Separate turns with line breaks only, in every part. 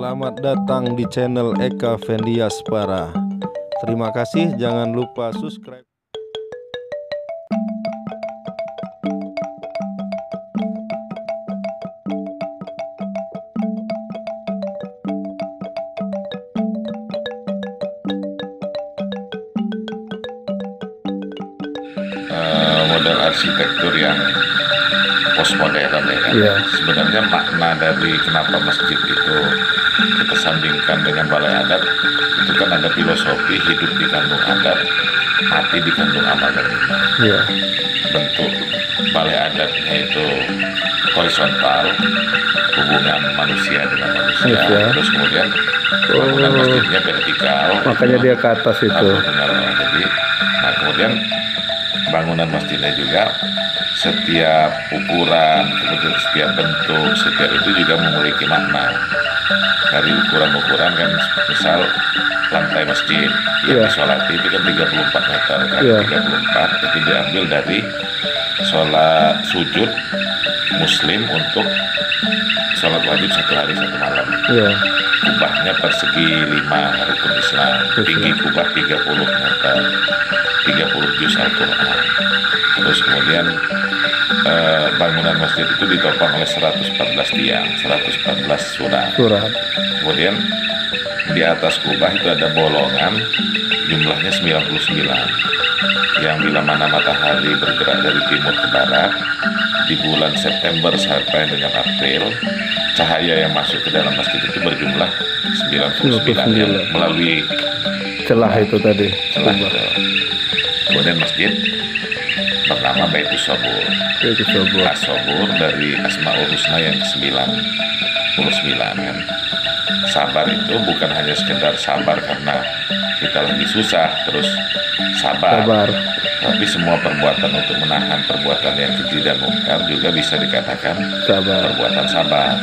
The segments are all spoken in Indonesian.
Selamat datang di channel Eka Fendiaspara. Terima kasih, jangan lupa subscribe.
Model arsitektur yang postmodern ya kan.
Iya.
Sebenarnya makna dari kenapa masjid itu kita sandingkan dengan balai adat itu kan ada filosofi hidup di kandung adat, mati di kandung amal dan iman.
Iya.
Bentuk balai adatnya itu horizontal, hubungan manusia dengan manusia.
Iya.
Terus kemudian bangunan masjidnya vertikal.
Makanya dia ke atas itu.
Benar. Jadi, nah kemudian bangunan masjidnya juga setiap ukuran, kemudian setiap bentuk, setiap itu juga memiliki makna. Dari ukuran-ukuran kan, misal lantai masjid yang disolati itu kan 34 meter kan, 34 itu diambil dari sholat sujud muslim untuk sholat wajib 1 hari 1 malam. Kubahnya persegi 5 rukun Islam, tinggi kubah 30 meter, 30 juz Al-Quran. Terus kemudian bangunan masjid itu ditopang oleh 114 tiang, 114 surat. Kemudian di atas kubah itu ada bolongan, jumlahnya 99. Yang bila mana matahari bergerak dari timur ke barat, di bulan September sampai dengan April, cahaya yang masuk ke dalam masjid itu berjumlah 99 yang melalui
celah itu tadi.
Celah itu. Kemudian masjid bernama Baitus Sobur. As-Sobur dari Asmaul Husna yang ke-99 kan. Sabar itu bukan hanya sekedar sabar karena kita lagi susah terus sabar. Tapi semua perbuatan untuk menahan perbuatan yang keji dan mungkar juga bisa dikatakan perbuatan sabar.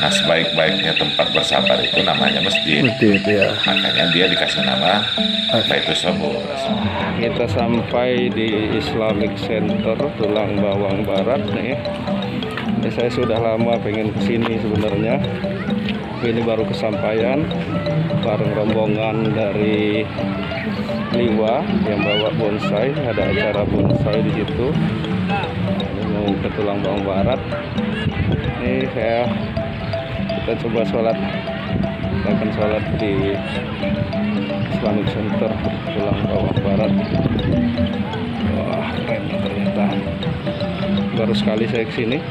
Nah, sebaik-baiknya tempat bersabar itu namanya masjid. Makanya dia dikasih nama Baitus Sobur.
Kita sampai di Islamic Center Tulang Bawang Barat nih. Ini saya sudah lama pengen kesini sebenarnya. Ini baru kesampaian bareng rombongan dari Liwa yang bawa bonsai. Ada acara bonsai di situ. Ini mau ke Tulang Bawang Barat. Ini kita coba sholat. Kita akan sholat di Islamic Center Tulang Bawang Barat. Wah, keren ternyata. Baru sekali saya kesini.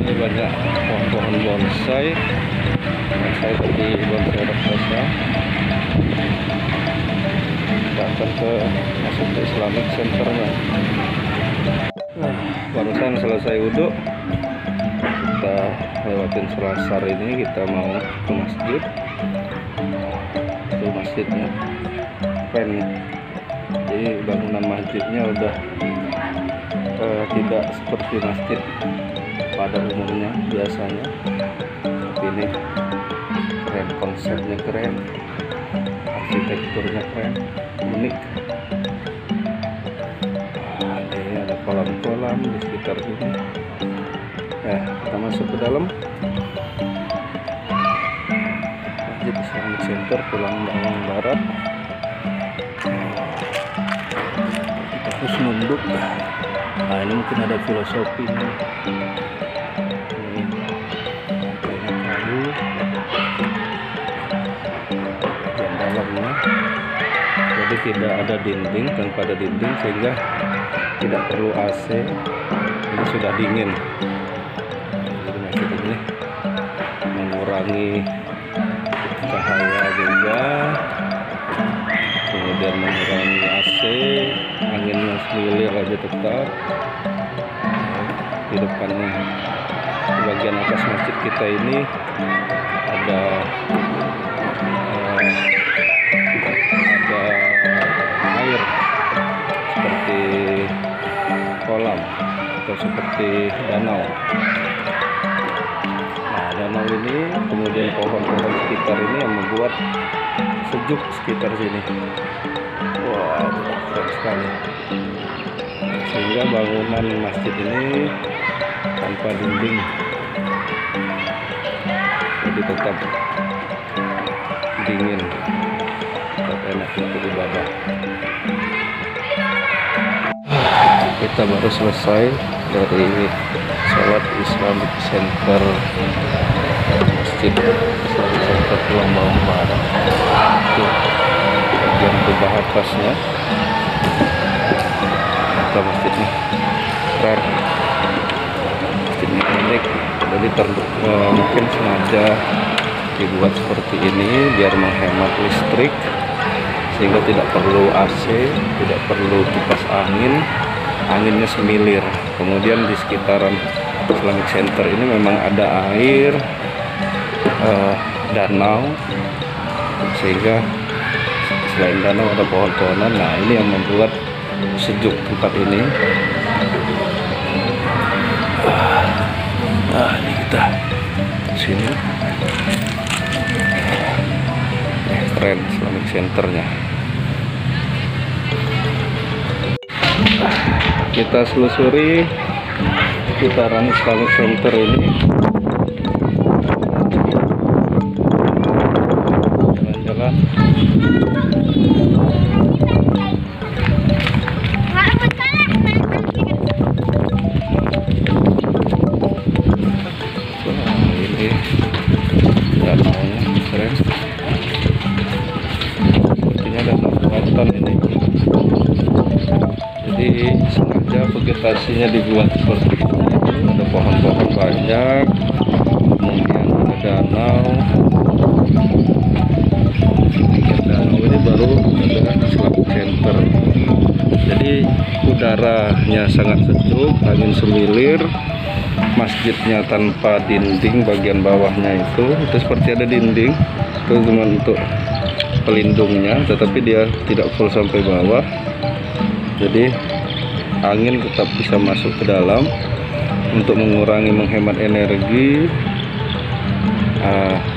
Ini banyak pohon-pohon bonsai. Bonsai seperti bonsai raksasa. Kita akan masuk ke Islamic Centernya. Barusan selesai wudhu, kita lewatin Selasar ini, kita mau ke masjid. Itu masjidnya keren. Jadi bangunan masjidnya udah tidak seperti masjid pada umumnya biasanya, tapi ini keren, konsepnya keren, arsitekturnya keren, unik. Ini ada kolam-kolam di sekitar ini. Kita masuk ke dalam Masjid Islamic Center Tulang Bawang Barat. Kita harus nunduk. Nah, ini mungkin ada filosofinya. Ini banyak kayu bagian dalamnya. Jadi tidak ada dinding, tanpa ada dinding sehingga tidak perlu AC. Ini sudah dingin. Jadi masjid ini mengurangi cahaya juga, kemudian mengurangi AC, anginnya selilir aja tetap. Di depannya, di bagian atas masjid kita ini ada air seperti kolam atau seperti danau. Nah, danau ini kemudian pohon-pohon sekitar ini yang membuat sejuk sekitar sini. Wah, keren sekali. Sehingga bangunan masjid ini tanpa dinding, jadi tetap dingin, tetap enak untuk ibadah. Kita baru selesai dari sholat Islamic Center Masjid Islamic Center Tulang Bawang Barat. Itu bagian kubah atasnya. Kita masjidnya keren, masjidnya unik, jadi mungkin sengaja dibuat seperti ini biar menghemat listrik, sehingga tidak perlu AC, tidak perlu kipas angin, anginnya semilir. Kemudian di sekitaran Islamic Center ini memang ada air, danau, sehingga selain danau ada pohon-pohonan. Nah, ini yang membuat sejuk tempat ini. Nah, ini kita sini, keren Islamic Centernya. Kita selusuri sekitaran Islamic Center ini. Jalan-jalan. Ini danaunya keren. Sepertinya danau buatan ini. Jadi sengaja vegetasinya dibuat seperti ini. Ada pohon-pohon banyak, kemudian ada danau. Danau ini baru ada Islamic Center. Jadi udaranya sangat sejuk, angin semilir. Masjidnya tanpa dinding, bagian bawahnya itu seperti ada dinding, itu cuma untuk pelindungnya, tetapi dia tidak full sampai bawah. Jadi angin tetap bisa masuk ke dalam untuk mengurangi, menghemat energi.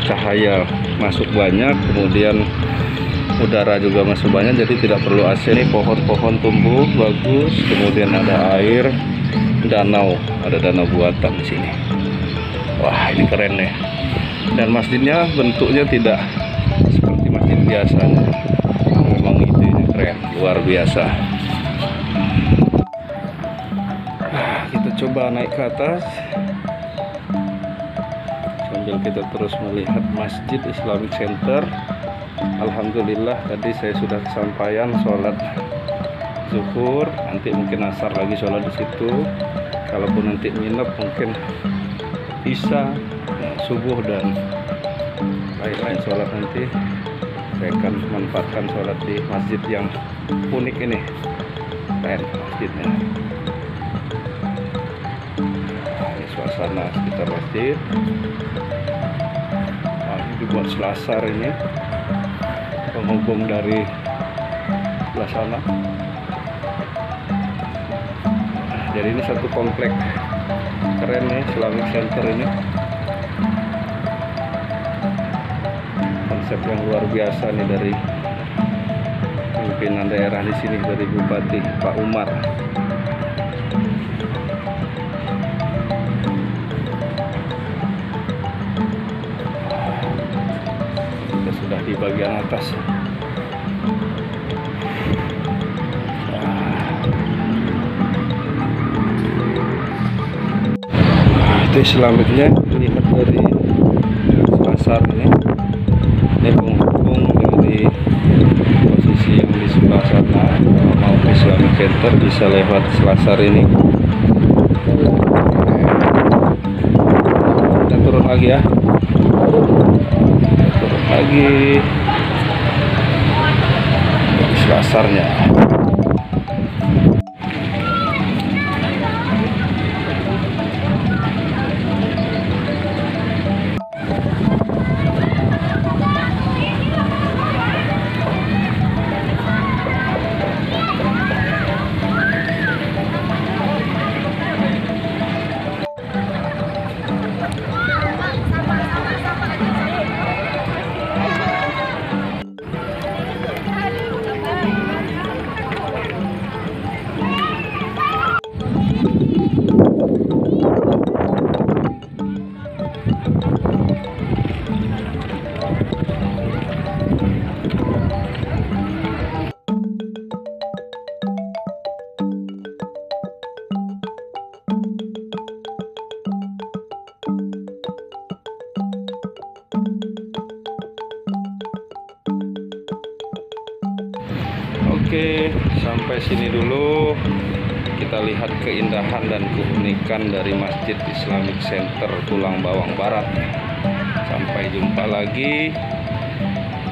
Cahaya masuk banyak, kemudian udara juga masuk banyak, jadi tidak perlu AC. Ini pohon-pohon tumbuh bagus, kemudian ada air, danau, ada danau buatan di sini. Wah, ini keren nih. Dan masjidnya bentuknya tidak seperti masjid biasanya. Memang idenya keren, luar biasa. Kita coba naik ke atas sambil kita terus melihat Masjid Islamic Center. Alhamdulillah tadi saya sudah kesampaian sholat zuhur, nanti mungkin asar lagi sholat di situ. Kalaupun nanti nginep mungkin bisa subuh dan lain-lain sholat nanti. Saya akan memanfaatkan sholat di masjid yang unik ini. Keren masjidnya. Nah, ini suasana sekitar masjid. Nah, ini dibuat selasar ini, penghubung dari sebelah sana. Jadi ini satu komplek keren nih Islamic Center ini. Konsep yang luar biasa nih dari pimpinan daerah di sini, dari Bupati Pak Umar. Kita sudah di bagian atas. Itu Islamicnya dilihat dari pasar ini penghubung dari posisi yang di sebelah sana. Kalau mau ke Islamic Center bisa lewat selasar ini. Kita turun lagi ya, turun lagi di selasarnya. Oke, sampai sini dulu. Kita lihat keindahan dan keunikan dari Masjid Islamic Center Tulang Bawang Barat. Sampai jumpa lagi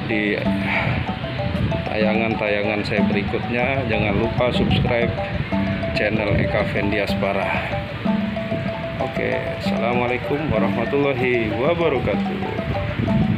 di tayangan-tayangan saya berikutnya. Jangan lupa subscribe channel Eka Vendiaspara. Oke, assalamualaikum warahmatullahi wabarakatuh.